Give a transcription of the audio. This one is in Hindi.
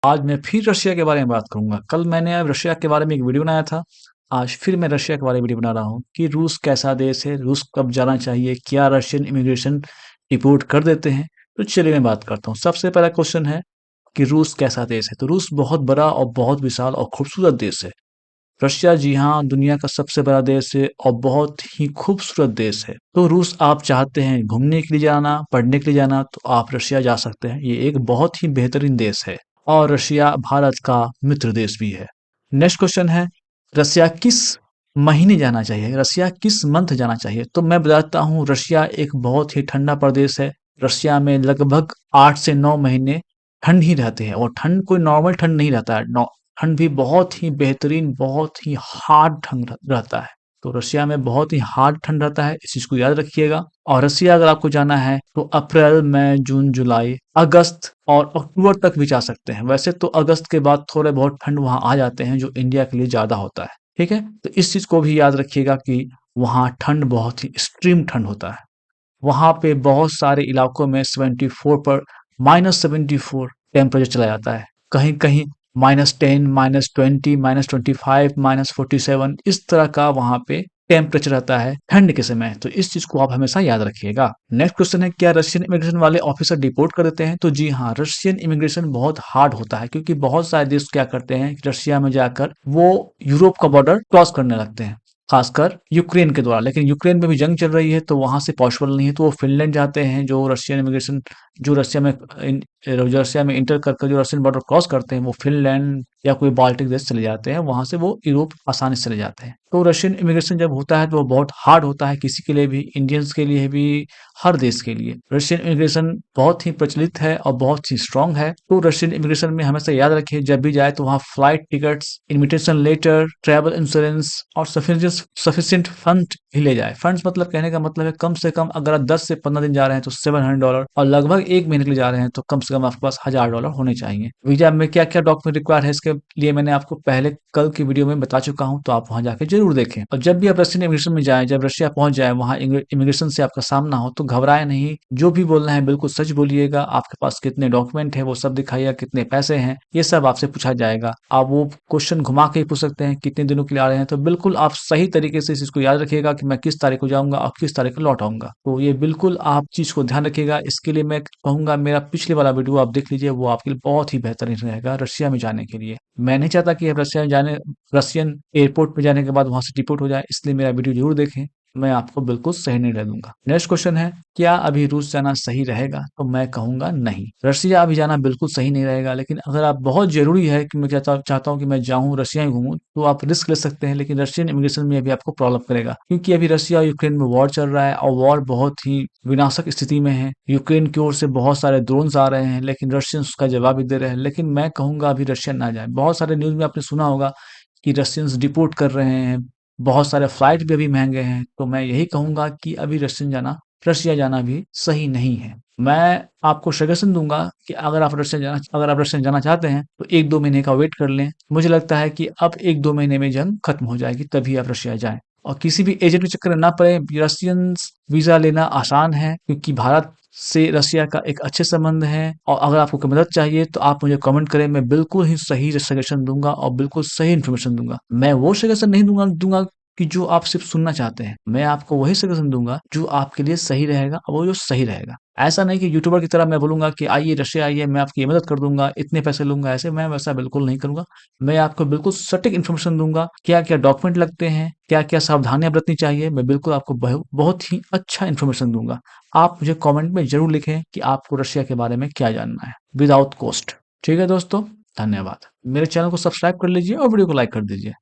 आज मैं फिर रशिया के बारे में बात करूंगा। कल मैंने अब रशिया के बारे में एक वीडियो बनाया था। आज फिर मैं रशिया के बारे में वीडियो बना रहा हूँ कि रूस कैसा देश है, रूस कब जाना चाहिए, क्या रशियन इमिग्रेशन डिपोर्ट कर देते हैं। तो चलिए मैं बात करता हूँ। सबसे पहला क्वेश्चन है कि रूस कैसा देश है। तो रूस बहुत बड़ा और बहुत विशाल और खूबसूरत देश है। रशिया, जी हाँ, दुनिया का सबसे बड़ा देश है और बहुत ही खूबसूरत देश है। तो रूस आप चाहते हैं घूमने के लिए जाना, पढ़ने के लिए जाना, तो आप रशिया जा सकते हैं। ये एक बहुत ही बेहतरीन देश है और रशिया भारत का मित्र देश भी है। नेक्स्ट क्वेश्चन है, रशिया किस महीने जाना चाहिए, रशिया किस मंथ जाना चाहिए। तो मैं बताता हूँ, रशिया एक बहुत ही ठंडा प्रदेश है। रशिया में लगभग 8 से 9 महीने ठंड ही रहते हैं और ठंड कोई नॉर्मल ठंड नहीं रहता है। ठंड भी बहुत ही बेहतरीन, बहुत ही हार्ड ठंड रहता है। तो रशिया में बहुत ही हार्ड ठंड रहता है, इस चीज को याद रखिएगा। और रशिया अगर आपको जाना है तो अप्रैल, मई, जून, जुलाई, अगस्त और अक्टूबर तक भी जा सकते हैं। वैसे तो अगस्त के बाद थोड़े बहुत ठंड वहां आ जाते हैं, जो इंडिया के लिए ज्यादा होता है। ठीक है, तो इस चीज को भी याद रखिएगा कि वहाँ ठंड बहुत ही एक्सट्रीम ठंड होता है। वहां पे बहुत सारे इलाकों में 74 पर -74 टेम्परेचर चला जाता है। कहीं कहीं -10, -20, -25, -47 इस तरह का वहां पे टेम्परेचर रहता है ठंड के समय। तो इस चीज को आप हमेशा याद रखिएगा। नेक्स्ट क्वेश्चन है, क्या रशियन इमिग्रेशन वाले ऑफिसर डिपोर्ट कर देते हैं। तो जी हाँ, रशियन इमिग्रेशन बहुत हार्ड होता है, क्योंकि बहुत सारे देश क्या करते हैं कि रशिया में जाकर वो यूरोप का बॉर्डर क्रॉस करने लगते हैं, खासकर यूक्रेन के द्वारा। लेकिन यूक्रेन में भी जंग चल रही है, तो वहां से पॉसिबल नहीं है, तो वो फिनलैंड जाते हैं। जो रशियन इमिग्रेशन, जो रशिया में इंटर कर जो रशियन बॉर्डर क्रॉस करते हैं, वो फिनलैंड या कोई बाल्टिक देश चले जाते हैं। वहां से वो यूरोप आसानी से चले जाते हैं। तो रशियन इमिग्रेशन जब होता है तो वो बहुत हार्ड होता है, किसी के लिए भी, इंडियंस के लिए भी, हर देश के लिए। रशियन इमिग्रेशन बहुत ही प्रचलित है और बहुत ही स्ट्रांग है। तो रशियन इमिग्रेशन में हमेशा याद रखिए, जब भी जाए तो वहाँ flight tickets, invitation letter, travel insurance और सफिशिएंट फंड ही ले जाए। फंड्स मतलब, कहने का मतलब है, कम से कम अगर आप 10 से 15 दिन जा रहे हैं तो $700, और लगभग 1 महीने के लिए जा रहे हैं तो कम से कम आपके पास $1000 होने चाहिए। वीजा में क्या क्या डॉक्यूमेंट रिक्वायर है, इसके लिए मैंने आपको पहले कल की वीडियो में बता चुका हूं, तो आप वहां जाके जरूर देखें। और जब भी आप रशियन इमिग्रेशन में जाएं, जब रशिया पहुंच जाए, वहां इमिग्रेशन से आपका सामना हो, तो घबराए नहीं। जो भी बोलना है बिल्कुल सच बोलिएगा। आपके पास कितने डॉक्यूमेंट है वो सब दिखाइएगा, कितने पैसे हैं ये सब आपसे पूछा जाएगा। आप वो क्वेश्चन घुमा के ही पूछ सकते हैं, कितने दिनों के लिए आ रहे हैं। तो बिल्कुल आप सही तरीके से इस चीज को याद रखिएगा कि मैं किस तारीख को जाऊंगा और किस तारीख को लौट आऊंगा। तो ये बिल्कुल आप चीज को ध्यान रखिएगा। इसके लिए मैं कहूंगा, मेरा पिछले वाला वीडियो आप देख लीजिए, वो आपके लिए बहुत ही बेहतरीन रहेगा रशिया में जाने के लिए। मैं नहीं चाहता कि आप रशियन एयरपोर्ट पे जाने के बाद वहां से डिपोर्ट हो जाए, इसलिए मेरा वीडियो जरूर देखें। मैं आपको बिल्कुल सही निर्णय दूंगा। नेक्स्ट क्वेश्चन है, क्या अभी रूस जाना सही रहेगा। तो मैं कहूंगा नहीं, रशिया अभी जाना बिल्कुल सही नहीं रहेगा। लेकिन अगर आप बहुत जरूरी है कि मैं चाहता हूँ कि मैं जाऊं रशिया ही घूमूं, तो आप रिस्क ले सकते हैं। लेकिन रशियन इमिग्रेशन में अभी आपको प्रॉब्लम करेगा, क्योंकि अभी रशिया और यूक्रेन में वॉर चल रहा है और वॉर बहुत ही विनाशक स्थिति में है। यूक्रेन की ओर से बहुत सारे ड्रोन्स आ रहे हैं, लेकिन रशियंस उसका जवाब भी दे रहे हैं। लेकिन मैं कहूंगा अभी रशिया ना जाए। बहुत सारे न्यूज में आपने सुना होगा कि रशियंस डिपोर्ट कर रहे हैं, बहुत सारे फ्लाइट भी अभी महंगे हैं। तो मैं यही कहूंगा कि अभी रशिया जाना भी सही नहीं है। मैं आपको सजेशन दूंगा कि अगर आप रशिया जाना चाहते हैं तो 1-2 महीने का वेट कर लें। मुझे लगता है कि अब 1-2 महीने में जंग खत्म हो जाएगी, तभी आप रशिया जाएं। और किसी भी एजेंट के चक्कर में ना पड़े। रशियन वीजा लेना आसान है, क्योंकि भारत से रशिया का एक अच्छे संबंध है। और अगर आपको कोई मदद चाहिए तो आप मुझे कमेंट करें, मैं बिल्कुल ही सही सजेशन दूंगा और बिल्कुल सही इन्फॉर्मेशन दूंगा। मैं वो सजेशन नहीं दूंगा कि जो आप सिर्फ सुनना चाहते हैं। मैं आपको वही सजेशन दूंगा जो आपके लिए सही रहेगा, और वो जो सही रहेगा। ऐसा नहीं कि यूट्यूबर की तरह मैं बोलूंगा कि आइए रशिया आइए, मैं आपकी ये मदद कर दूंगा, इतने पैसे लूंगा। ऐसे मैं वैसा बिल्कुल नहीं करूंगा। मैं आपको बिल्कुल सटीक इन्फॉर्मेशन दूंगा, क्या क्या डॉक्यूमेंट लगते हैं, क्या क्या सावधानियां बरतनी चाहिए। मैं बिल्कुल आपको बहुत ही अच्छा इन्फॉर्मेशन दूंगा। आप मुझे कमेंट में जरूर लिखें कि आपको रशिया के बारे में क्या जानना है, विदाउट कॉस्ट। ठीक है दोस्तों, धन्यवाद। मेरे चैनल को सब्सक्राइब कर लीजिए और वीडियो को लाइक कर दीजिए।